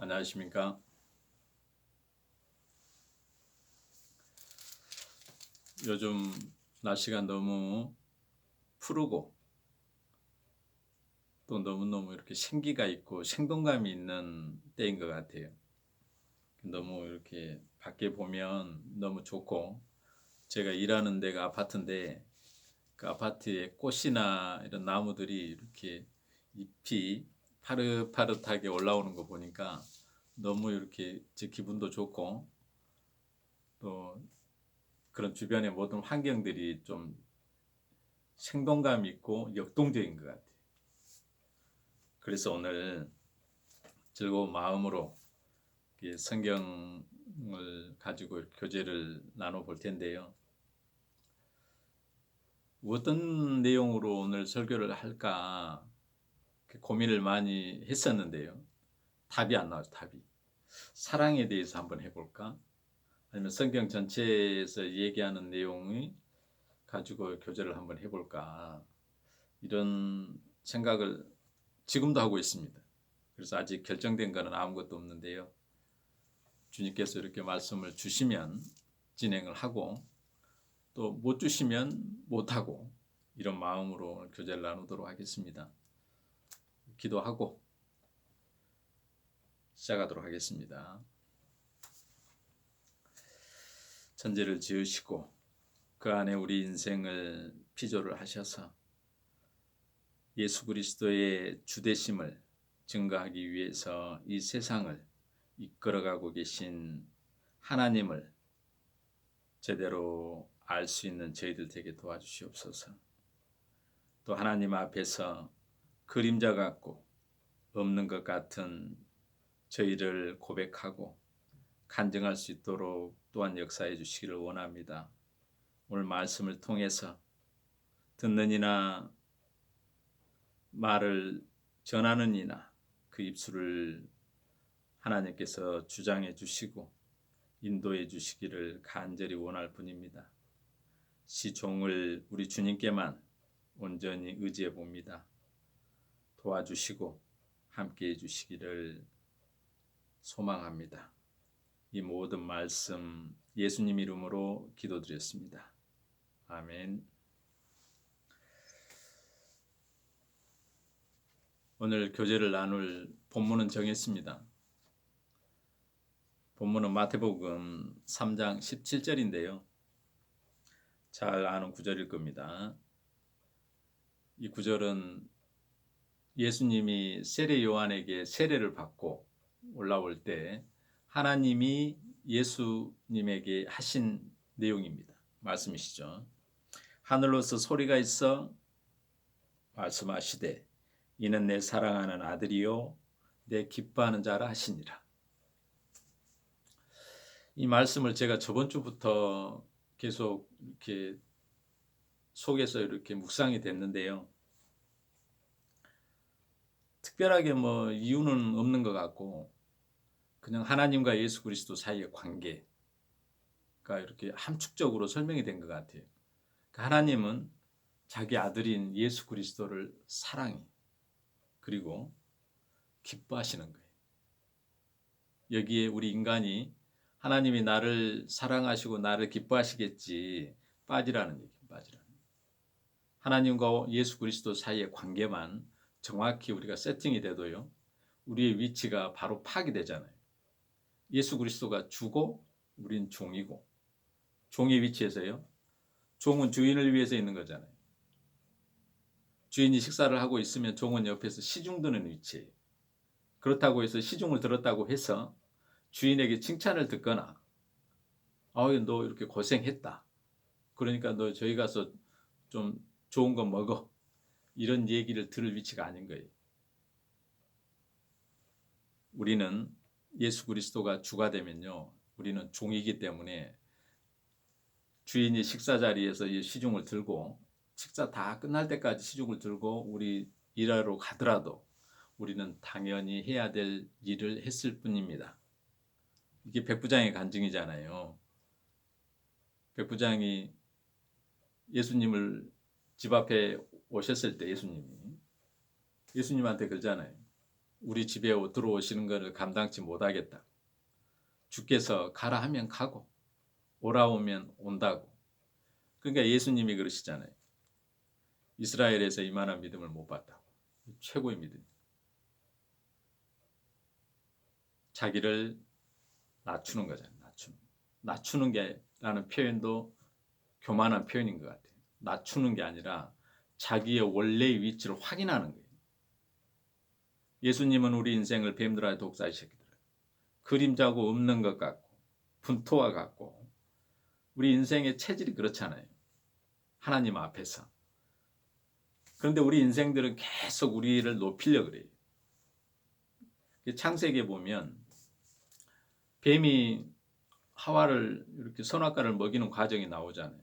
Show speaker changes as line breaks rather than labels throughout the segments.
안녕하십니까? 요즘 날씨가 너무 푸르고 또 너무너무 이렇게 생기가 있고 생동감이 있는 때인 것 같아요. 너무 이렇게 밖에 보면 너무 좋고, 제가 일하는 데가 아파트인데 그 아파트에 꽃이나 이런 나무들이 이렇게 잎이 파릇파릇하게 올라오는 거 보니까 너무 이렇게 제 기분도 좋고, 또 그런 주변의 모든 환경들이 좀 생동감 있고 역동적인 것 같아요. 그래서 오늘 즐거운 마음으로 성경을 가지고 교제를 나눠볼 텐데요. 어떤 내용으로 오늘 설교를 할까 고민을 많이 했었는데요. 답이 안 나와요, 답이. 사랑에 대해서 한번 해볼까? 아니면 성경 전체에서 얘기하는 내용이 가지고 교제를 한번 해볼까? 이런 생각을 지금도 하고 있습니다. 그래서 아직 결정된 것은 아무것도 없는데요. 주님께서 이렇게 말씀을 주시면 진행을 하고, 또 못 주시면 못하고, 이런 마음으로 교제를 나누도록 하겠습니다. 기도하고 시작하도록 하겠습니다. 천지를 지으시고 그 안에 우리 인생을 피조를 하셔서 예수 그리스도의 주되심을 증거하기 위해서 이 세상을 이끌어가고 계신 하나님을 제대로 알 수 있는 저희들 되게 도와주시옵소서. 또 하나님 앞에서 그림자 같고 없는 것 같은 저희를 고백하고 간증할 수 있도록 또한 역사해 주시기를 원합니다. 오늘 말씀을 통해서 듣는 이나 말을 전하는 이나 그 입술을 하나님께서 주장해 주시고 인도해 주시기를 간절히 원할 뿐입니다. 시종을 우리 주님께만 온전히 의지해 봅니다. 도와주시고 함께해 주시기를 소망합니다. 이 모든 말씀 예수님 이름으로 기도드렸습니다. 아멘. 오늘 교제를 나눌 본문은 정했습니다. 본문은 마태복음 3장 17절인데요. 잘 아는 구절일 겁니다. 이 구절은 예수님이 세례 요한에게 세례를 받고 올라올 때 하나님이 예수님에게 하신 내용입니다. 말씀이시죠. 하늘로서 소리가 있어 말씀하시되 이는 내 사랑하는 아들이요 내 기뻐하는 자라 하시니라. 이 말씀을 제가 저번 주부터 계속 이렇게 속에서 이렇게 묵상이 됐는데요. 특별하게 뭐 이유는 없는 것 같고, 그냥 하나님과 예수 그리스도 사이의 관계가 이렇게 함축적으로 설명이 된 것 같아요. 하나님은 자기 아들인 예수 그리스도를 사랑해, 그리고 기뻐하시는 거예요. 여기에 우리 인간이 하나님이 나를 사랑하시고 나를 기뻐하시겠지 빠지라는 얘기예요. 빠지라는. 하나님과 예수 그리스도 사이의 관계만 정확히 우리가 세팅이 돼도요, 우리의 위치가 바로 파악되잖아요. 예수 그리스도가 주고 우린 종이고, 종의 위치에서요, 종은 주인을 위해서 있는 거잖아요. 주인이 식사를 하고 있으면 종은 옆에서 시중 드는 위치예요. 그렇다고 해서 시중을 들었다고 해서 주인에게 칭찬을 듣거나 너 이렇게 고생했다, 그러니까 너 저희 가서 좀 좋은 거 먹어, 이런 얘기를 들을 위치가 아닌 거예요. 우리는 예수 그리스도가 주가 되면요, 우리는 종이기 때문에 주인이 식사 자리에서 이 시중을 들고 식사 다 끝날 때까지 시중을 들고 우리 일하러 가더라도 우리는 당연히 해야 될 일을 했을 뿐입니다. 이게 백부장의 간증이잖아요. 백부장이 예수님을 집 앞에 오셨을 때 예수님한테 그러잖아요. 우리 집에 들어오시는 것을 감당치 못하겠다. 주께서 가라 하면 가고 오라 오면 온다고. 그러니까 예수님이 그러시잖아요. 이스라엘에서 이만한 믿음을 못 봤다고. 최고의 믿음. 자기를 낮추는 거잖아요. 낮추는 게라는 표현도 교만한 표현인 것 같아요. 낮추는 게 아니라 자기의 원래의 위치를 확인하는 거예요. 예수님은 우리 인생을 뱀들아 독사하셨기를 그림자고 없는 것 같고 분토와 같고 우리 인생의 체질이 그렇잖아요. 하나님 앞에서. 그런데 우리 인생들은 계속 우리를 높이려고 그래요. 창세기에 보면 뱀이 하와를 이렇게 선악과를 먹이는 과정이 나오잖아요.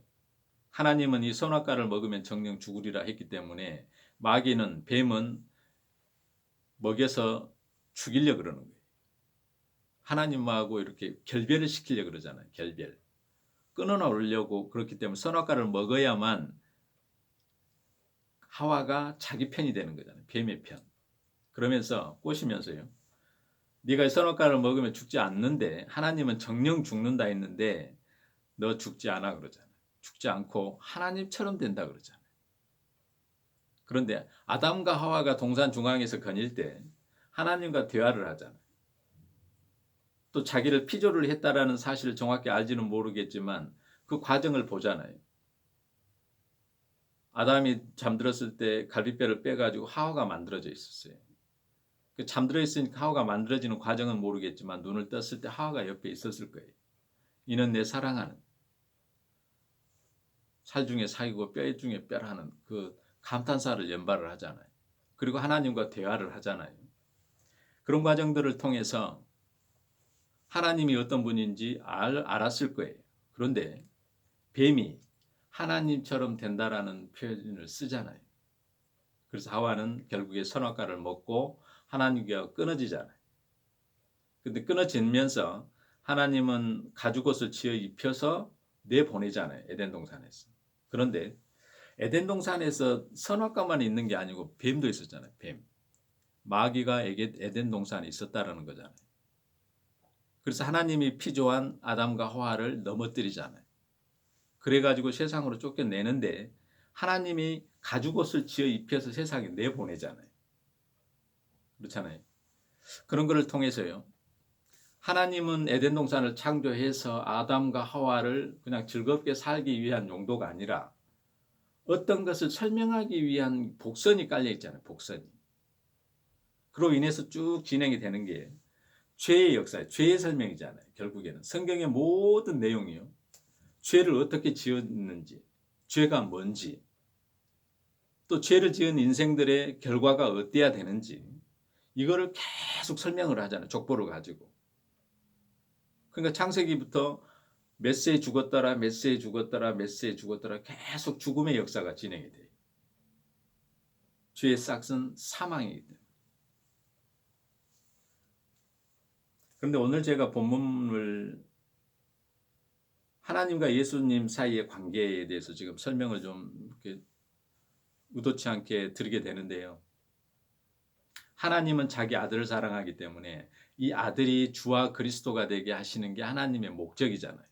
하나님은 이 선악과를 먹으면 정령 죽으리라 했기 때문에 마귀는 뱀은 먹여서 죽이려고 그러는 거예요. 하나님하고 이렇게 결별을 시키려고 그러잖아요. 결별. 끊어놓으려고 그렇기 때문에 선악과를 먹어야만 하와가 자기 편이 되는 거잖아요. 뱀의 편. 그러면서 꼬시면서요. 네가 선악과를 먹으면 죽지 않는데 하나님은 정령 죽는다 했는데 너 죽지 않아 그러잖아요. 죽지 않고 하나님처럼 된다 그러잖아요. 그런데 아담과 하와가 동산 중앙에서 거닐 때 하나님과 대화를 하잖아요. 또 자기를 피조를 했다라는 사실을 정확히 알지는 모르겠지만 그 과정을 보잖아요. 아담이 잠들었을 때 갈비뼈를 빼가지고 하와가 만들어져 있었어요. 잠들어 있으니까 하와가 만들어지는 과정은 모르겠지만 눈을 떴을 때 하와가 옆에 있었을 거예요. 이는 내 사랑하는 살 중에 살이고 뼈 중에 뼈라는 그 감탄사를 연발을 하잖아요. 그리고 하나님과 대화를 하잖아요. 그런 과정들을 통해서 하나님이 어떤 분인지 알았을 거예요. 그런데 뱀이 하나님처럼 된다라는 표현을 쓰잖아요. 그래서 하와는 결국에 선악과를 먹고 하나님과 끊어지잖아요. 근데 끊어지면서 하나님은 가죽옷을 지어 입혀서 내보내잖아요. 에덴 동산에서. 그런데 에덴 동산에서 선악과만 있는 게 아니고 뱀도 있었잖아요. 뱀. 마귀가 에덴 동산에 있었다라는 거잖아요. 그래서 하나님이 피조한 아담과 하와를 넘어뜨리잖아요. 그래가지고 세상으로 쫓겨내는데 하나님이 가죽옷을 지어 입혀서 세상에 내보내잖아요. 그렇잖아요. 그런 것을 통해서요. 하나님은 에덴 동산을 창조해서 아담과 하와를 그냥 즐겁게 살기 위한 용도가 아니라 어떤 것을 설명하기 위한 복선이 깔려 있잖아요. 복선이. 그로 인해서 쭉 진행이 되는 게 죄의 역사예요. 죄의 설명이잖아요. 결국에는 성경의 모든 내용이요. 죄를 어떻게 지었는지, 죄가 뭔지, 또 죄를 지은 인생들의 결과가 어때야 되는지 이거를 계속 설명을 하잖아요. 족보를 가지고. 그러니까 창세기부터 몇 세에 죽었더라, 몇 세에 죽었더라, 몇 세에 죽었더라 계속 죽음의 역사가 진행이 돼요. 죄의 싹은 사망이기 때문에. 그런데 오늘 제가 본문을 하나님과 예수님 사이의 관계에 대해서 지금 설명을 좀 이렇게 의도치 않게 드리게 되는데요. 하나님은 자기 아들을 사랑하기 때문에 이 아들이 주와 그리스도가 되게 하시는 게 하나님의 목적이잖아요.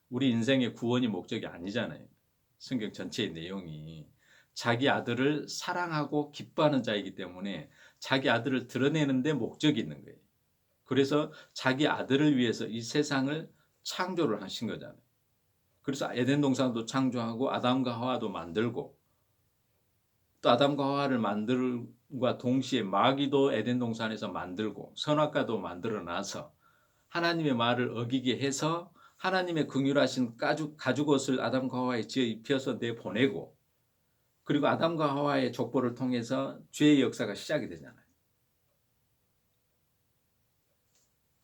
우리 인생의 구원이 목적이 아니잖아요. 성경 전체의 내용이 자기 아들을 사랑하고 기뻐하는 자이기 때문에 자기 아들을 드러내는 데 목적이 있는 거예요. 그래서 자기 아들을 위해서 이 세상을 창조를 하신 거잖아요. 그래서 에덴 동산도 창조하고 아담과 하와도 만들고 또 아담과 하와를 만들과 동시에 마귀도 에덴 동산에서 만들고 선악과도 만들어 놔서 하나님의 말을 어기게 해서 하나님의 긍휼하신 가죽옷을 아담과 하와에 지어 입혀서 내보내고 그리고 아담과 하와의 족보를 통해서 죄의 역사가 시작이 되잖아요.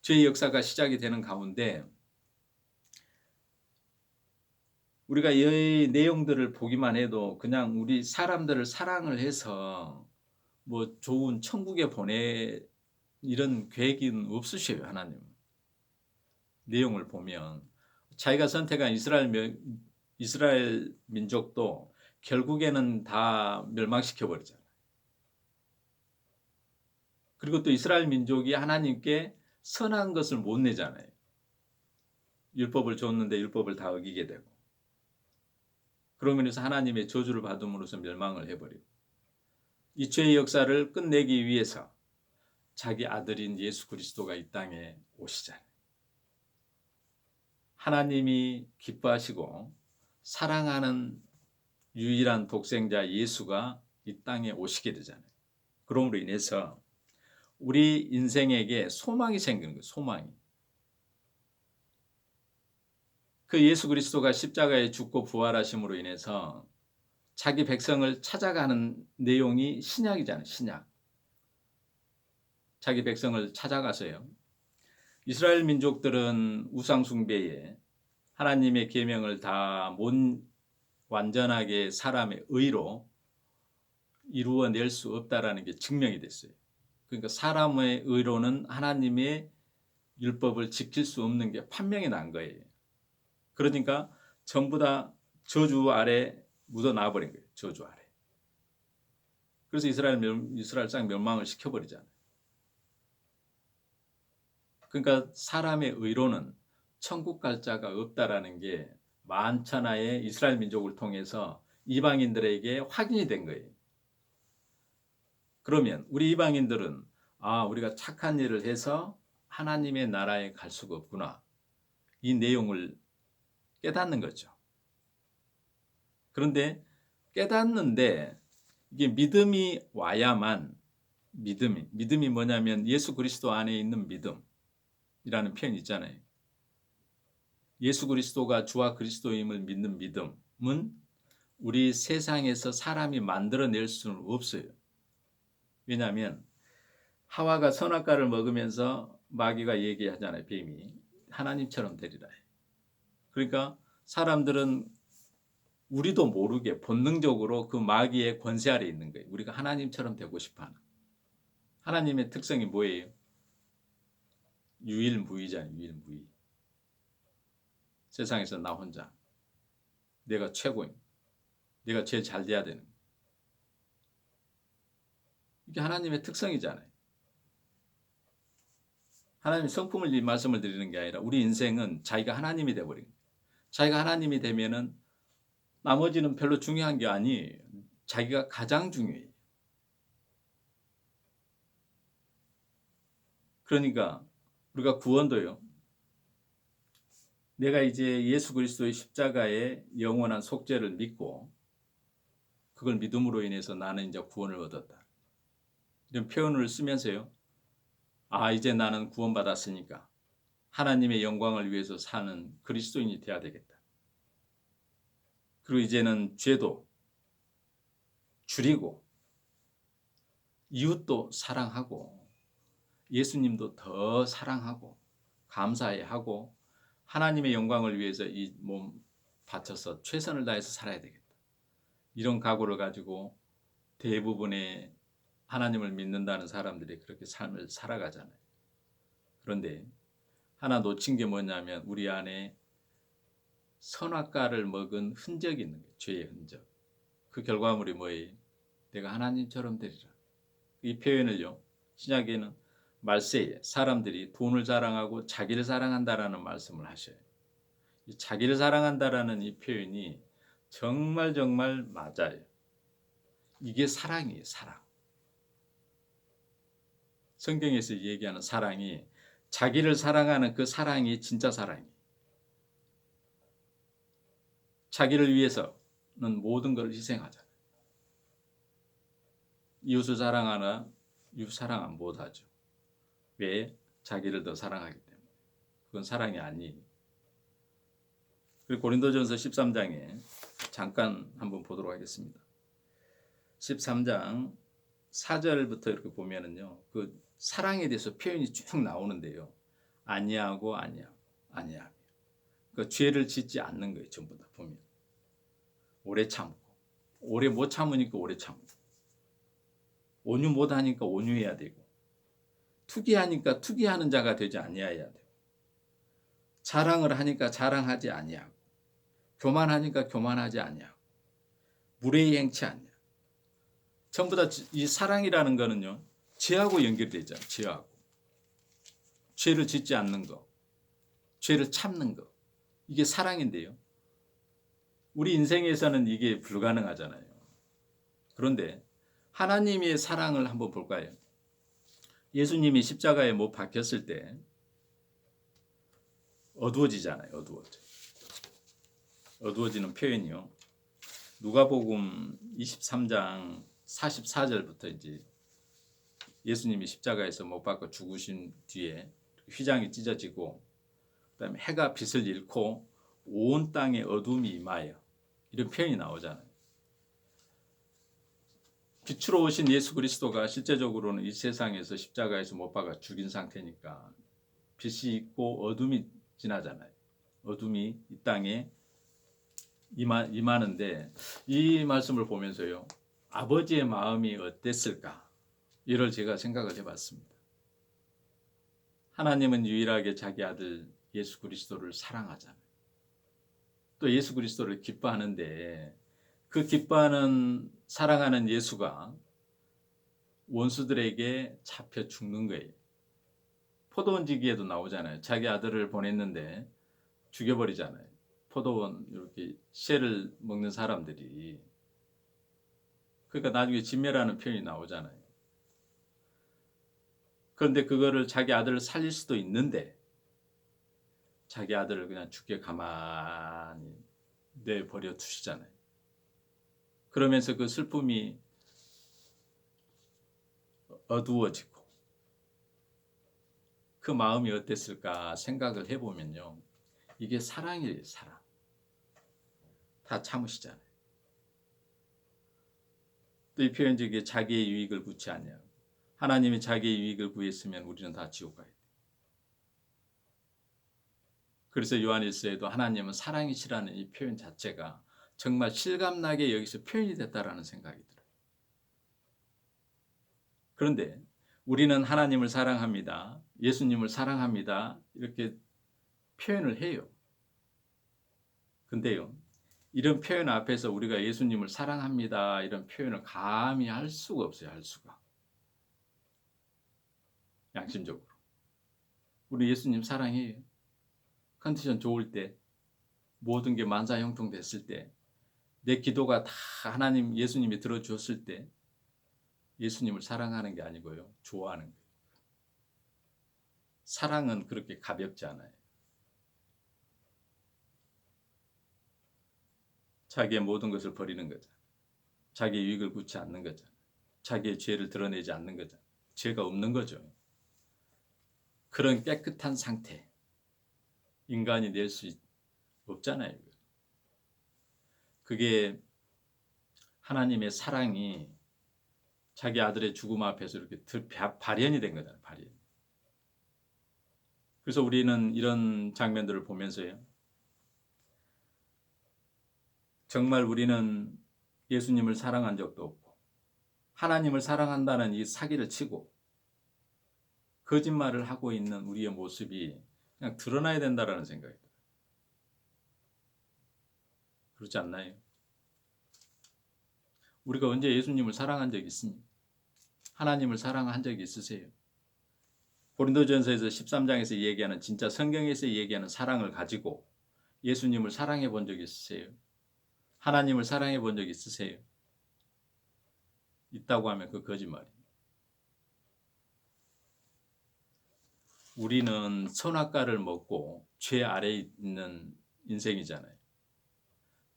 죄의 역사가 시작이 되는 가운데 우리가 이 내용들을 보기만 해도 그냥 우리 사람들을 사랑을 해서 뭐 좋은 천국에 보내 이런 계획은 없으셔요. 하나님. 내용을 보면 자기가 선택한 이스라엘 민족도 결국에는 다 멸망시켜 버리잖아요. 그리고 또 이스라엘 민족이 하나님께 선한 것을 못 내잖아요. 율법을 줬는데 율법을 다 어기게 되고. 그러면서 하나님의 저주를 받음으로써 멸망을 해버리고. 이 죄의 역사를 끝내기 위해서 자기 아들인 예수 그리스도가 이 땅에 오시잖아요. 하나님이 기뻐하시고 사랑하는 유일한 독생자 예수가 이 땅에 오시게 되잖아요. 그러므로 인해서 우리 인생에게 소망이 생기는 거예요. 소망이. 그 예수 그리스도가 십자가에 죽고 부활하심으로 인해서 자기 백성을 찾아가는 내용이 신약이잖아요. 신약. 자기 백성을 찾아가서요. 이스라엘 민족들은 우상 숭배에 하나님의 계명을 다 못 완전하게 사람의 의로 이루어낼 수 없다라는 게 증명이 됐어요. 그러니까 사람의 의로는 하나님의 율법을 지킬 수 없는 게 판명이 난 거예요. 그러니까 전부 다 저주 아래 묻어나 버린 거예요. 저주 아래. 그래서 이스라엘 땅 멸망을 시켜버리잖아요. 그러니까 사람의 의로는 천국 갈 자가 없다라는 게 만천하의 이스라엘 민족을 통해서 이방인들에게 확인이 된 거예요. 그러면 우리 이방인들은 우리가 착한 일을 해서 하나님의 나라에 갈 수가 없구나. 이 내용을 깨닫는 거죠. 그런데 깨닫는데 이게 믿음이 와야만 믿음이 뭐냐면 예수 그리스도 안에 있는 믿음이라는 표현이 있잖아요. 예수 그리스도가 주와 그리스도임을 믿는 믿음은 우리 세상에서 사람이 만들어낼 수는 없어요. 왜냐하면 하와가 선악과를 먹으면서 마귀가 얘기하잖아요. 뱀이 하나님처럼 되리라. 그러니까 사람들은 우리도 모르게 본능적으로 그 마귀의 권세 아래 있는 거예요. 우리가 하나님처럼 되고 싶어하는. 하나님의 특성이 뭐예요? 유일무이잖아요. 유일무이. 세상에서 나 혼자. 내가 최고임. 내가 제일 잘 돼야 되는. 이게 하나님의 특성이잖아요. 하나님의 성품을 이 말씀을 드리는 게 아니라 우리 인생은 자기가 하나님이 돼버린 거예요. 자기가 하나님이 되면은 나머지는 별로 중요한 게 아니에요. 자기가 가장 중요해요. 그러니까 우리가 구원도요. 내가 이제 예수 그리스도의 십자가의 영원한 속죄를 믿고 그걸 믿음으로 인해서 나는 이제 구원을 얻었다. 이런 표현을 쓰면서요. 이제 나는 구원받았으니까 하나님의 영광을 위해서 사는 그리스도인이 되어야 되겠다. 그리고 이제는 죄도 줄이고 이웃도 사랑하고 예수님도 더 사랑하고 감사해하고 하나님의 영광을 위해서 이 몸 바쳐서 최선을 다해서 살아야 되겠다. 이런 각오를 가지고 대부분의 하나님을 믿는다는 사람들이 그렇게 삶을 살아가잖아요. 그런데 하나 놓친 게 뭐냐면 우리 안에 선악과를 먹은 흔적이 있는 거예요. 죄의 흔적. 그 결과물이 뭐예요? 내가 하나님처럼 되리라. 이 표현을요. 신약에는 말세에 사람들이 돈을 자랑하고 자기를 사랑한다라는 말씀을 하셔요. 이 자기를 사랑한다라는 이 표현이 정말 맞아요. 이게 사랑이에요. 사랑. 성경에서 얘기하는 사랑이 자기를 사랑하는 그 사랑이 진짜 사랑이에요. 자기를 위해서는 모든 걸 희생하잖아요. 이웃을 사랑하나 이웃 사랑 못하죠. 왜? 자기를 더 사랑하기 때문에. 그건 사랑이 아니에요. 그리고 고린도전서 13장에 잠깐 한번 보도록 하겠습니다. 13장 4절부터 이렇게 보면은요. 그 사랑에 대해서 표현이 쭉 나오는데요. 아니하고. 그 죄를 짓지 않는 거예요. 전부 다 보면. 오래 참고. 오래 못 참으니까 오래 참고. 온유 못 하니까 온유해야 되고. 투기하니까 투기하는 자가 되지 아니하여야 되고. 자랑을 하니까 자랑하지 아니하고. 교만하니까 교만하지 아니하고. 무례히 행치 않냐. 전부 다 이 사랑이라는 거는요. 죄하고 연결되어 있잖아요. 죄하고. 죄를 짓지 않는 거. 죄를 참는 거. 이게 사랑인데요. 우리 인생에서는 이게 불가능하잖아요. 그런데 하나님의 사랑을 한번 볼까요? 예수님이 십자가에 못 박혔을 때 어두워지잖아요. 어두워지는 표현이요. 누가복음 23장 44절부터 이제 예수님이 십자가에서 못 박혀 죽으신 뒤에 휘장이 찢어지고 그다음에 해가 빛을 잃고 온 땅에 어둠이 임하여 이런 표현이 나오잖아요. 빛으로 오신 예수 그리스도가 실제적으로는 이 세상에서 십자가에서 못 박아 죽인 상태니까 빛이 있고 어둠이 지나잖아요. 어둠이 이 땅에 임하는데 이 말씀을 보면서요. 아버지의 마음이 어땠을까? 이를 제가 생각을 해봤습니다. 하나님은 유일하게 자기 아들 예수 그리스도를 사랑하잖아요. 또 예수 그리스도를 기뻐하는데 그 기뻐하는 사랑하는 예수가 원수들에게 잡혀 죽는 거예요. 포도원 지기에도 나오잖아요. 자기 아들을 보냈는데 죽여버리잖아요. 포도원 이렇게 씨를 먹는 사람들이. 그러니까 나중에 진멸하는 표현이 나오잖아요. 그런데 그거를 자기 아들을 살릴 수도 있는데 자기 아들을 그냥 죽게 가만히 내버려 두시잖아요. 그러면서 그 슬픔이 어두워지고 그 마음이 어땠을까 생각을 해보면요. 이게 사랑이에요. 사랑. 다 참으시잖아요. 또 이 표현적이 자기의 유익을 구치 않냐. 하나님이 자기의 유익을 구했으면 우리는 다 지옥 가야 돼요. 그래서 요한일서에도 하나님은 사랑이시라는 이 표현 자체가 정말 실감나게 여기서 표현이 됐다라는 생각이 들어요. 그런데 우리는 하나님을 사랑합니다. 예수님을 사랑합니다. 이렇게 표현을 해요. 근데요. 이런 표현 앞에서 우리가 예수님을 사랑합니다. 이런 표현을 감히 할 수가 없어요. 할 수가. 양심적으로. 우리 예수님 사랑해요. 컨디션 좋을 때, 모든 게 만사형통 됐을 때, 내 기도가 다 하나님 예수님이 들어주었을 때 예수님을 사랑하는 게 아니고요. 좋아하는 거예요. 사랑은 그렇게 가볍지 않아요. 자기의 모든 것을 버리는 거죠. 자기의 유익을 구치 않는 거죠. 자기의 죄를 드러내지 않는 거죠. 죄가 없는 거죠. 그런 깨끗한 상태 인간이 낼 수 없잖아요. 그게 하나님의 사랑이 자기 아들의 죽음 앞에서 이렇게 발현이 된 거잖아요. 발현. 그래서 우리는 이런 장면들을 보면서요. 정말 우리는 예수님을 사랑한 적도 없고 하나님을 사랑한다는 이 사기를 치고 거짓말을 하고 있는 우리의 모습이 그냥 드러나야 된다라는 생각이 들어요. 그렇지 않나요? 우리가 언제 예수님을 사랑한 적이 있습니까? 하나님을 사랑한 적이 있으세요? 고린도전서에서 13장에서 얘기하는 진짜 성경에서 얘기하는 사랑을 가지고 예수님을 사랑해 본 적이 있으세요? 하나님을 사랑해 본 적이 있으세요? 있다고 하면 그 거짓말이에요. 우리는 선악과를 먹고 죄 아래에 있는 인생이잖아요.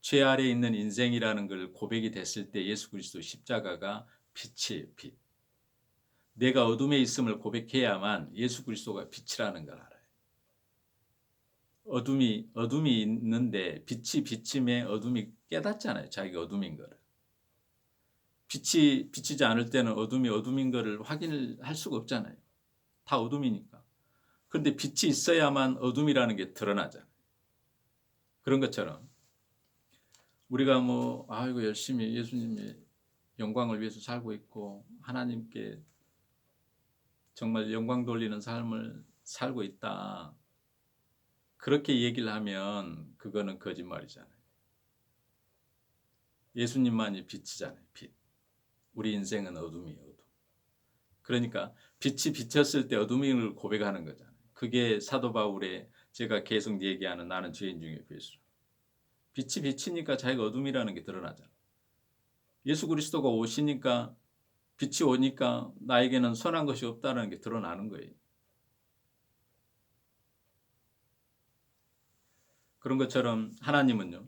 죄 아래에 있는 인생이라는 걸 고백이 됐을 때 예수 그리스도 십자가가 빛이에요. 빛. 내가 어둠에 있음을 고백해야만 예수 그리스도가 빛이라는 걸 알아요. 어둠이 있는데 빛이 비침에 어둠이 깨닫잖아요. 자기가 어둠인 거를. 빛이 비치지 않을 때는 어둠이 어둠인 거를 확인을 할 수가 없잖아요. 다 어둠이니까. 그런데 빛이 있어야만 어둠이라는 게 드러나잖아요. 그런 것처럼 우리가 아이고 열심히 예수님의 영광을 위해서 살고 있고 하나님께 정말 영광 돌리는 삶을 살고 있다. 그렇게 얘기를 하면 그거는 거짓말이잖아요. 예수님만이 빛이잖아요. 빛. 우리 인생은 어둠이에요. 어둠. 그러니까 빛이 비쳤을 때 어둠을 고백하는 거잖아요. 그게 사도 바울의 제가 계속 얘기하는 나는 죄인 중에 괴수라. 빛이 비치니까 자기가 어둠이라는 게 드러나잖아요. 예수 그리스도가 오시니까 빛이 오니까 나에게는 선한 것이 없다는 게 드러나는 거예요. 그런 것처럼 하나님은요.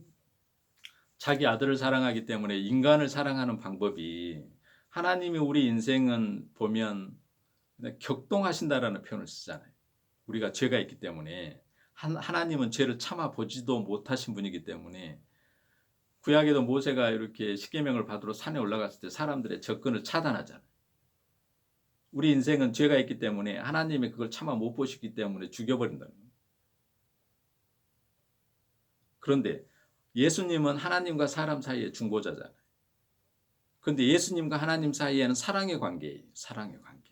자기 아들을 사랑하기 때문에 인간을 사랑하는 방법이 하나님이 우리 인생은 보면 그냥 격동하신다라는 표현을 쓰잖아요. 우리가 죄가 있기 때문에 하나님은 죄를 참아 보지도 못하신 분이기 때문에 구약에도 모세가 이렇게 십계명을 받으러 산에 올라갔을 때 사람들의 접근을 차단하잖아요. 우리 인생은 죄가 있기 때문에 하나님이 그걸 참아 못 보시기 때문에 죽여버린다는 거예요. 그런데 예수님은 하나님과 사람 사이의 중보자잖아요. 그런데 예수님과 하나님 사이에는 사랑의 관계예요. 사랑의 관계.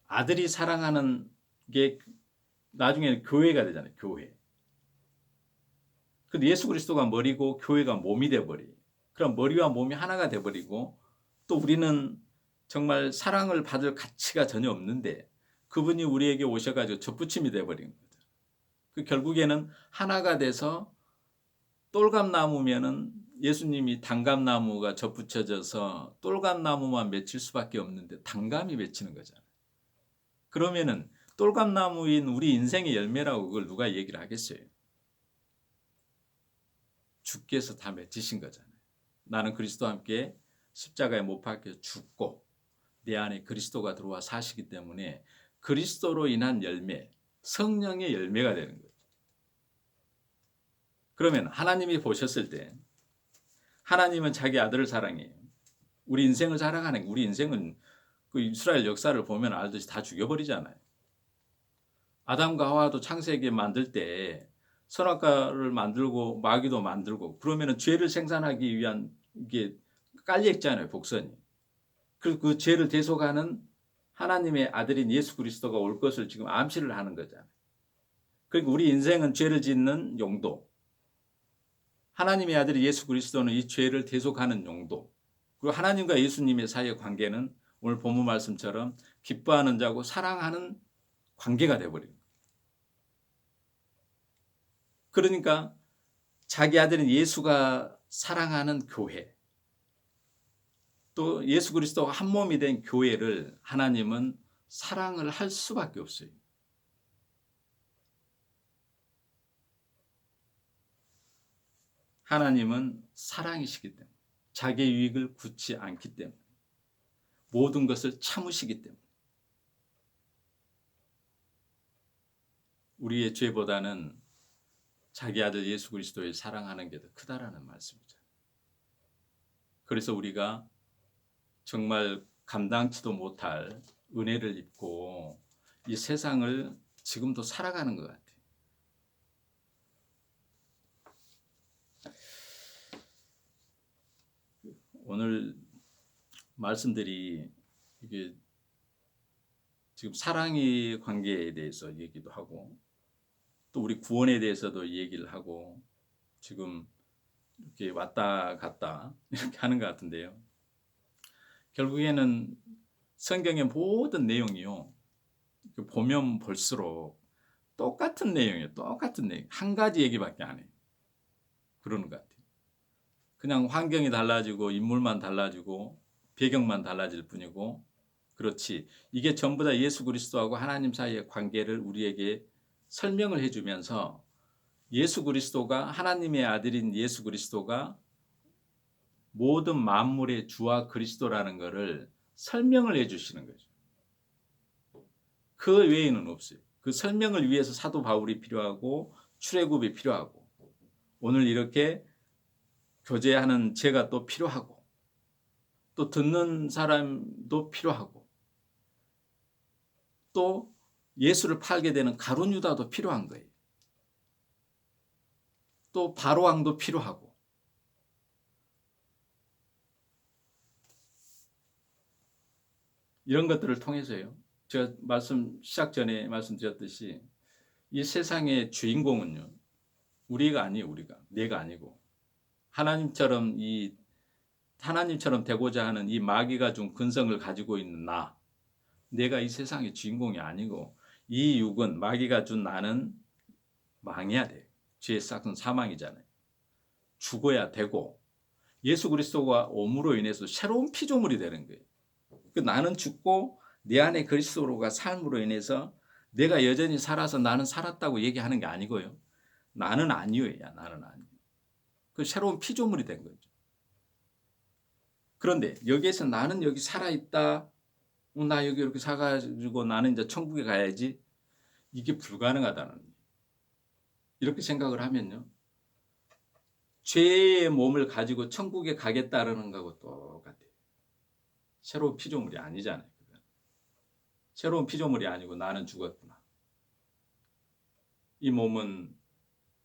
아들이 사랑하는 게 나중에는 교회가 되잖아요. 교회. 근데 예수 그리스도가 머리고 교회가 몸이 돼버려요. 그럼 머리와 몸이 하나가 돼버리고 또 우리는 정말 사랑을 받을 가치가 전혀 없는데 그분이 우리에게 오셔가지고 접붙임이 돼버린 거죠. 그 결국에는 하나가 돼서 똘감나무면은 예수님이 단감나무가 접붙여져서 똘감나무만 맺힐 수밖에 없는데 단감이 맺히는 거잖아요. 그러면은 똘감나무인 우리 인생의 열매라고 그걸 누가 얘기를 하겠어요? 주께서 다 맺으신 거잖아요. 나는 그리스도와 함께 십자가에 못 박혀 죽고 내 안에 그리스도가 들어와 사시기 때문에 그리스도로 인한 열매, 성령의 열매가 되는 거예요. 그러면 하나님이 보셨을 때 하나님은 자기 아들을 사랑해요. 우리 인생을 사랑하는 우리 인생은 그 이스라엘 역사를 보면 알듯이 다 죽여버리잖아요. 아담과 하와도 창세기 만들 때 선악과를 만들고 마귀도 만들고 그러면은 죄를 생산하기 위한 이게 깔려 있잖아요, 복선이. 그리고 그 죄를 대속하는 하나님의 아들인 예수 그리스도가 올 것을 지금 암시를 하는 거잖아요. 그러니까 우리 인생은 죄를 짓는 용도. 하나님의 아들 예수 그리스도는 이 죄를 대속하는 용도. 그리고 하나님과 예수님의 사이의 관계는 오늘 본문 말씀처럼 기뻐하는 자고 사랑하는 관계가 되어버린 거예요. 그러니까 자기 아들인 예수가 사랑하는 교회, 또 예수 그리스도가 한 몸이 된 교회를 하나님은 사랑을 할 수밖에 없어요. 하나님은 사랑이시기 때문에 자기의 유익을 굳지 않기 때문에 모든 것을 참으시기 때문에 우리의 죄보다는 자기 아들 예수 그리스도를 사랑하는 게 더 크다라는 말씀이죠. 그래서 우리가 정말 감당치도 못할 은혜를 입고 이 세상을 지금도 살아가는 것 같아요. 오늘 말씀들이 이게 지금 사랑의 관계에 대해서 얘기도 하고 또 우리 구원에 대해서도 얘기를 하고 지금 이렇게 왔다 갔다 이렇게 하는 것 같은데요. 결국에는 성경의 모든 내용이요. 보면 볼수록 똑같은 내용이에요. 똑같은 내용. 한 가지 얘기밖에 안 해요. 그러는 것 같아요. 그냥 환경이 달라지고 인물만 달라지고 배경만 달라질 뿐이고 그렇지. 이게 전부 다 예수 그리스도하고 하나님 사이의 관계를 우리에게 설명을 해주면서 예수 그리스도가 하나님의 아들인 예수 그리스도가 모든 만물의 주와 그리스도라는 것을 설명을 해주시는 거죠. 그 외에는 없어요. 그 설명을 위해서 사도 바울이 필요하고 출애굽이 필요하고 오늘 이렇게 교제하는 제가 또 필요하고 또 듣는 사람도 필요하고 또 예수를 팔게 되는 가룟 유다도 필요한 거예요. 또 바로왕도 필요하고 이런 것들을 통해서요. 제가 시작 전에 말씀드렸듯이 이 세상의 주인공은요. 우리가 아니에요. 내가 아니고 하나님처럼 되고자 하는 이 마귀가 준 근성을 가지고 있는 나 내가 이 세상의 주인공이 아니고 이 육은 마귀가 준 나는 망해야 돼. 죄의 싹은 사망이잖아요. 죽어야 되고 예수 그리스도가 옴으로 인해서 새로운 피조물이 되는 거예요. 그 나는 죽고 내 안에 그리스도가 삶으로 인해서 내가 여전히 살아서 나는 살았다고 얘기하는 게 아니고요. 나는 아니요야. 나는 아니요. 그 새로운 피조물이 된 거죠. 그런데 여기에서 나는 여기 살아있다. 나 여기 이렇게 살아가지고 나는 이제 천국에 가야지. 이게 불가능하다는 거예요. 이렇게 생각을 하면요. 죄의 몸을 가지고 천국에 가겠다라는 거하고 똑같아요. 새로운 피조물이 아니잖아요. 새로운 피조물이 아니고 나는 죽었구나. 이 몸은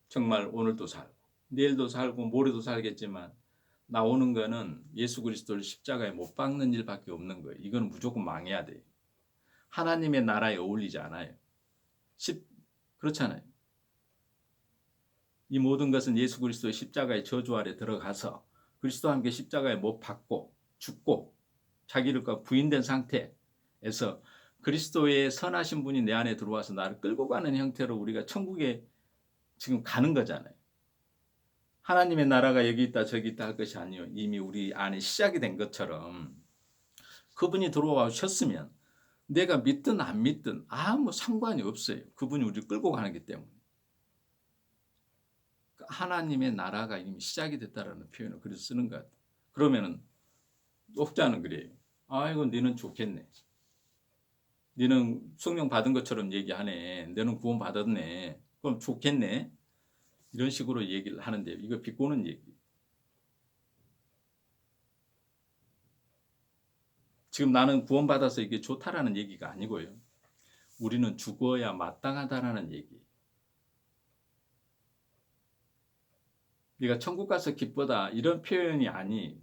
정말 오늘도 살고 내일도 살고 모레도 살겠지만 나오는 거는 예수 그리스도를 십자가에 못 박는 일밖에 없는 거예요. 이건 무조건 망해야 돼요. 하나님의 나라에 어울리지 않아요. 그렇잖아요. 이 모든 것은 예수 그리스도의 십자가의 저주 아래 들어가서 그리스도와 함께 십자가에 못 박고 죽고 자기를 부인된 상태에서 그리스도의 선하신 분이 내 안에 들어와서 나를 끌고 가는 형태로 우리가 천국에 지금 가는 거잖아요. 하나님의 나라가 여기 있다 저기 있다 할 것이 아니요. 이미 우리 안에 시작이 된 것처럼 그분이 들어와 셨으면 내가 믿든 안 믿든 아무 상관이 없어요. 그분이 우리를 끌고 가기 때문에. 하나님의 나라가 이미 시작이 됐다라는 표현을 그래서 쓰는 것 같아요. 그러면은 독자는 그래요. 아이고 너는 좋겠네. 너는 성령 받은 것처럼 얘기하네. 너는 구원 받았네. 그럼 좋겠네. 이런 식으로 얘기를 하는데요. 이거 비꼬는 얘기. 지금 나는 구원받아서 이게 좋다라는 얘기가 아니고요. 우리는 죽어야 마땅하다라는 얘기. 네가 천국 가서 기쁘다 이런 표현이 아니.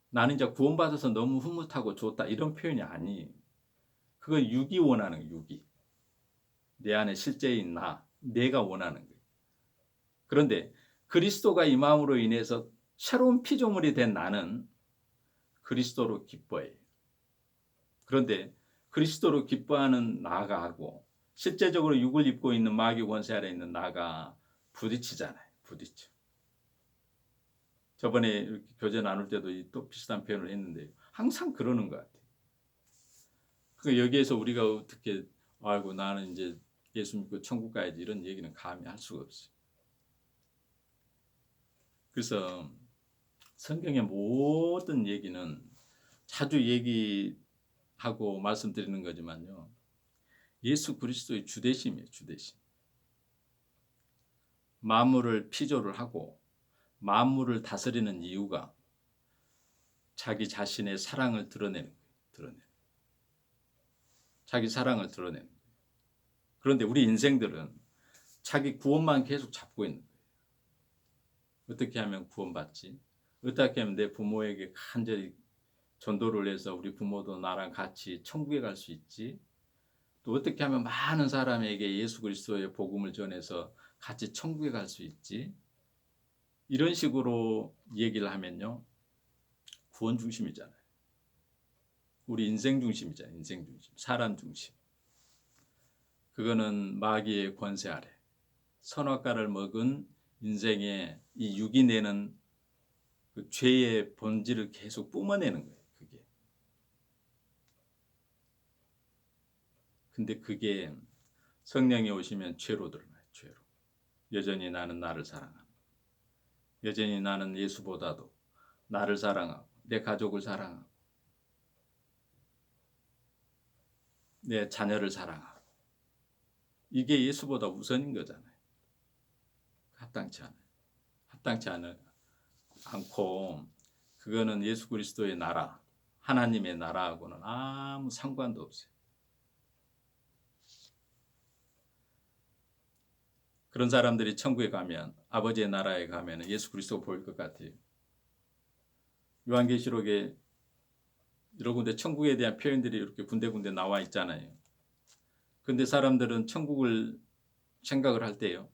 나는 이제 구원받아서 너무 흐뭇하고 좋다 이런 표현이 아니. 그건 육이 원하는 거예요. 육이. 내 안에 실제인 나, 내가 원하는 거예요. 그런데 그리스도가 이 마음으로 인해서 새로운 피조물이 된 나는 그리스도로 기뻐해요. 그런데 그리스도로 기뻐하는 나가 하고 실제적으로 육을 입고 있는 마귀 권세 아래 있는 나가 부딪히잖아요. 부딪혀. 저번에 이렇게 교제 나눌 때도 또 비슷한 표현을 했는데 항상 그러는 것 같아요. 그러니까 여기에서 우리가 어떻게 아이고 나는 이제 예수 믿고 천국 가야지 이런 얘기는 감히 할 수가 없어요. 그래서 성경의 모든 얘기는 자주 얘기하고 말씀드리는 거지만요. 예수 그리스도의 주대심이에요. 주대심. 만물을 피조를 하고 만물을 다스리는 이유가 자기 자신의 사랑을 드러내는 거예요. 자기 사랑을 드러내는 거예요. 그런데 우리 인생들은 자기 구원만 계속 잡고 있는 거예요. 어떻게 하면 구원받지? 어떻게 하면 내 부모에게 간절히 전도를 해서 우리 부모도 나랑 같이 천국에 갈 수 있지? 또 어떻게 하면 많은 사람에게 예수 그리스도의 복음을 전해서 같이 천국에 갈 수 있지? 이런 식으로 얘기를 하면요. 구원 중심이잖아요. 우리 인생 중심이잖아요. 인생 중심. 사람 중심. 그거는 마귀의 권세 아래 선악과를 먹은 인생의 이 육이 내는 그 죄의 본질을 계속 뿜어내는 거예요. 그게. 근데 그게 성령이 오시면 죄로 드러나요. 죄로. 여전히 나는 나를 사랑하고 여전히 나는 예수보다도 나를 사랑하고 내 가족을 사랑하고 내 자녀를 사랑하고 이게 예수보다 우선인 거잖아요. 합당치 않아요. 합당치 않고 그거는 예수 그리스도의 나라 하나님의 나라하고는 아무 상관도 없어요. 그런 사람들이 천국에 가면 아버지의 나라에 가면 예수 그리스도가 보일 것 같아요. 요한계시록에 여러 군데 천국에 대한 표현들이 이렇게 군데군데 나와 있잖아요. 근데 사람들은 천국을 생각을 할 때요.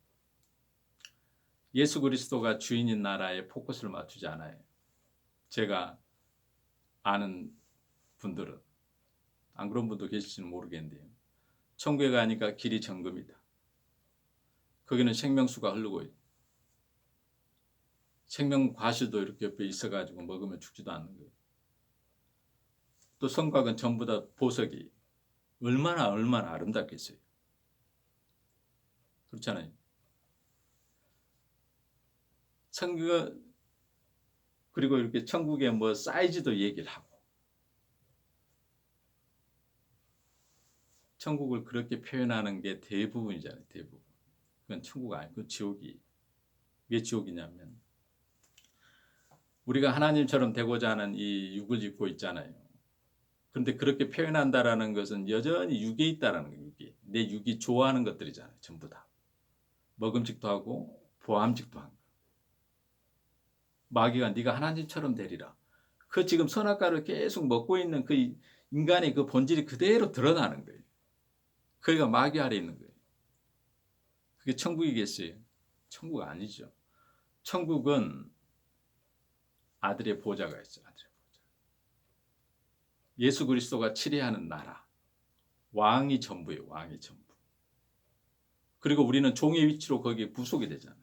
예수 그리스도가 주인인 나라에 포커스를 맞추지 않아요. 제가 아는 분들은 안 그런 분도 계실지는 모르겠는데요. 천국에 가니까 길이 정금이다. 거기는 생명수가 흐르고 생명 과실도 이렇게 옆에 있어가지고 먹으면 죽지도 않는 거예요. 또 성곽은 전부 다 보석이 얼마나 아름답겠어요. 그렇잖아요. 천국 그리고 이렇게 천국의 뭐 사이즈도 얘기를 하고 천국을 그렇게 표현하는 게 대부분이잖아요. 대부분. 그건 천국 아니고 지옥이. 왜 지옥이냐면 우리가 하나님처럼 되고자 하는 이 육을 입고 있잖아요. 그런데 그렇게 표현한다라는 것은 여전히 육에 있다라는 거예요. 육이. 내 육이 좋아하는 것들이잖아요. 전부 다. 먹음직도 하고 보암직도 한 거. 마귀가 네가 하나님처럼 되리라. 그 지금 선악과를 계속 먹고 있는 그 인간의 그 본질이 그대로 드러나는 거예요. 그러니까 마귀 아래 있는 거예요. 그게 천국이겠어요? 천국 아니죠. 천국은 아들의 보좌가 있어요. 아들의 보좌. 예수 그리스도가 치리하는 나라. 왕이 전부예요. 왕이 전부. 그리고 우리는 종의 위치로 거기에 부속이 되잖아요.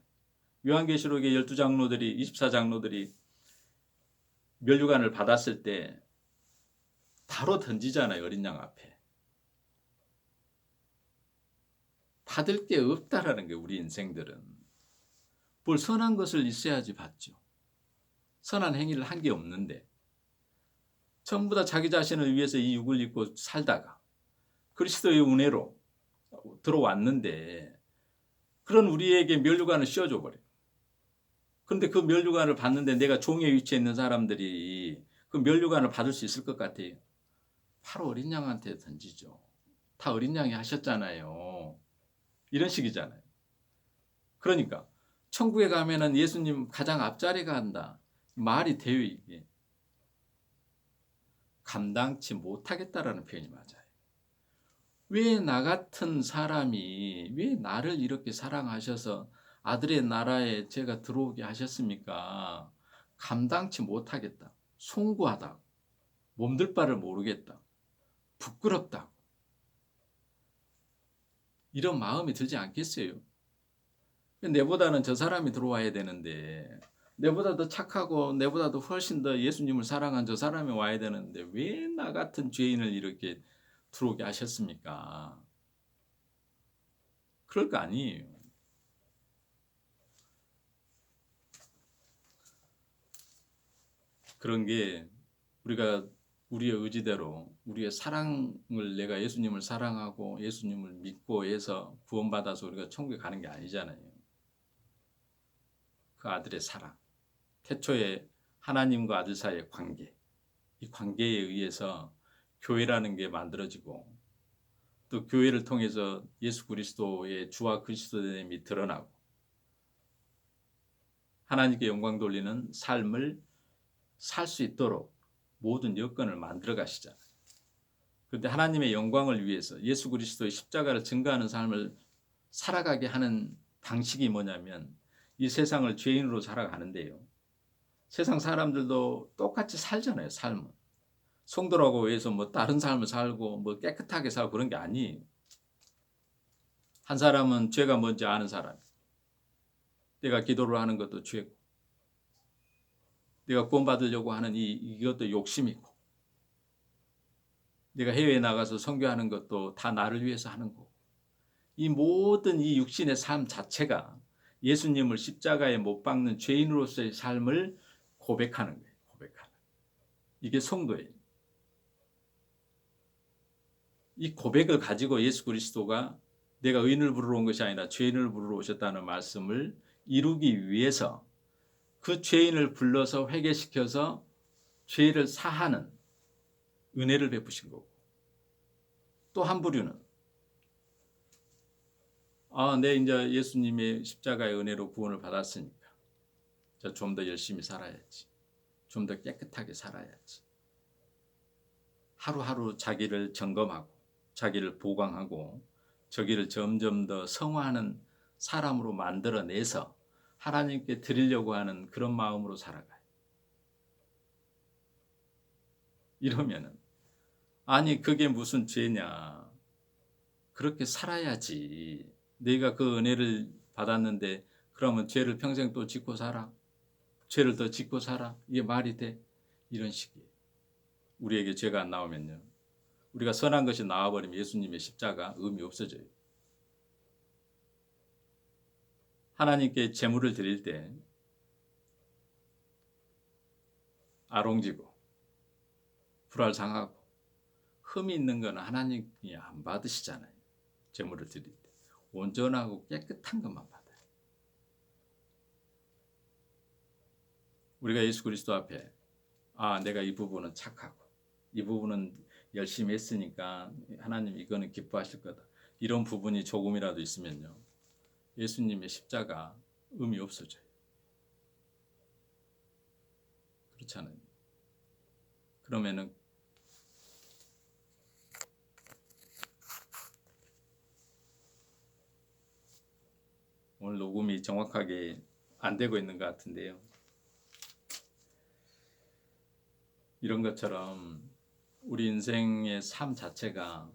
요한계시록의 12장로들이 24장로들이 면류관을 받았을 때 바로 던지잖아요. 어린 양 앞에. 받을 게 없다라는 게 우리 인생들은. 뭘 선한 것을 있어야지 받죠. 선한 행위를 한 게 없는데 전부 다 자기 자신을 위해서 이 육을 입고 살다가 그리스도의 은혜로 들어왔는데 그런 우리에게 면류관을 씌워줘 버려요. 그런데 그 면류관을 받는데 내가 종의 위치에 있는 사람들이 그 면류관을 받을 수 있을 것 같아요. 바로 어린 양한테 던지죠. 다 어린 양이 하셨잖아요. 이런 식이잖아요. 그러니까 천국에 가면은 예수님 가장 앞자리에 간다. 말이 돼요 이게. 감당치 못하겠다라는 표현이 맞아요. 왜 나 같은 사람이 왜 나를 이렇게 사랑하셔서 아들의 나라에 제가 들어오게 하셨습니까? 감당치 못하겠다. 송구하다. 몸둘 바를 모르겠다. 부끄럽다. 이런 마음이 들지 않겠어요? 내보다는 저 사람이 들어와야 되는데 내보다 더 착하고 내보다 더 훨씬 더 예수님을 사랑한 저 사람이 와야 되는데 왜 나 같은 죄인을 이렇게 들어오게 하셨습니까? 그럴 거 아니에요. 그런 게 우리가 우리의 의지대로 우리의 사랑을 내가 예수님을 사랑하고 예수님을 믿고 해서 구원받아서 우리가 천국에 가는 게 아니잖아요. 그 아들의 사랑. 태초에 하나님과 아들 사이의 관계. 이 관계에 의해서 교회라는 게 만들어지고 또 교회를 통해서 예수 그리스도의 주와 그리스도됨이 드러나고 하나님께 영광 돌리는 삶을 살 수 있도록 모든 여건을 만들어 가시잖아요. 그런데 하나님의 영광을 위해서 예수 그리스도의 십자가를 증거하는 삶을 살아가게 하는 방식이 뭐냐면 이 세상을 죄인으로 살아가는데요. 세상 사람들도 똑같이 살잖아요. 삶은. 성도라고 해서 뭐 다른 삶을 살고 뭐 깨끗하게 살고 그런 게 아니에요. 한 사람은 죄가 뭔지 아는 사람. 내가 기도를 하는 것도 죄고 내가 구원받으려고 하는 이것도 욕심이고 내가 해외에 나가서 선교하는 것도 다 나를 위해서 하는 거고 이 모든 이 육신의 삶 자체가 예수님을 십자가에 못 박는 죄인으로서의 삶을 고백하는 거예요. 고백하는. 이게 성도예요. 이 고백을 가지고 예수 그리스도가 내가 의인을 부르러 온 것이 아니라 죄인을 부르러 오셨다는 말씀을 이루기 위해서 그 죄인을 불러서 회개시켜서 죄를 사하는 은혜를 베푸신 거고 또 한 부류는 내 이제 예수님의 십자가의 은혜로 구원을 받았으니까 좀 더 열심히 살아야지. 좀 더 깨끗하게 살아야지. 하루하루 자기를 점검하고 자기를 보강하고 저기를 점점 더 성화하는 사람으로 만들어내서 하나님께 드리려고 하는 그런 마음으로 살아가요. 이러면은 아니 그게 무슨 죄냐. 그렇게 살아야지. 네가 그 은혜를 받았는데 그러면 죄를 평생 또 짓고 살아? 죄를 더 짓고 살아? 이게 말이 돼? 이런 식이에요. 우리에게 죄가 안 나오면요. 우리가 선한 것이 나와버리면 예수님의 십자가 의미 없어져요. 하나님께 제물을 드릴 때 아롱지고 불알상하고 흠이 있는 건 하나님이 안 받으시잖아요. 제물을 드릴 때 온전하고 깨끗한 것만 받아요. 우리가 예수 그리스도 앞에 내가 이 부분은 착하고 이 부분은 열심히 했으니까 하나님 이거는 기뻐하실 거다. 이런 부분이 조금이라도 있으면요. 예수님의 십자가 의미 없어져요. 그렇잖아요. 그러면은 오늘 녹음이 정확하게 안 되고 있는 것 같은데요. 이런 것처럼 우리 인생의 삶 자체가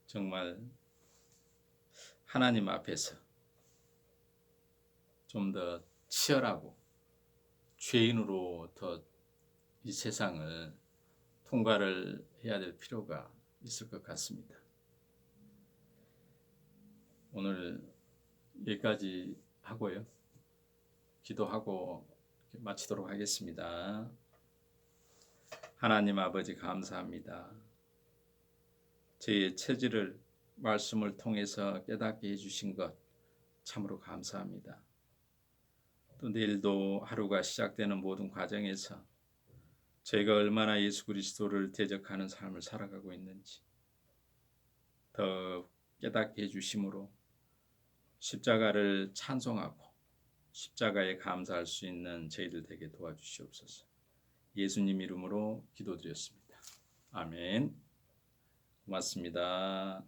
정말 하나님 앞에서 좀 더 치열하고 죄인으로 더 이 세상을 통과를 해야 될 필요가 있을 것 같습니다. 오늘 여기까지 하고요. 기도하고 마치도록 하겠습니다. 하나님 아버지 감사합니다. 저의 체질을 말씀을 통해서 깨닫게 해주신 것 참으로 감사합니다. 또 내일도 하루가 시작되는 모든 과정에서 저희가 얼마나 예수 그리스도를 대적하는 삶을 살아가고 있는지 더 깨닫게 해주심으로 십자가를 찬송하고 십자가에 감사할 수 있는 저희들 되게 도와주시옵소서. 예수님 이름으로 기도드렸습니다. 아멘. 고맙습니다.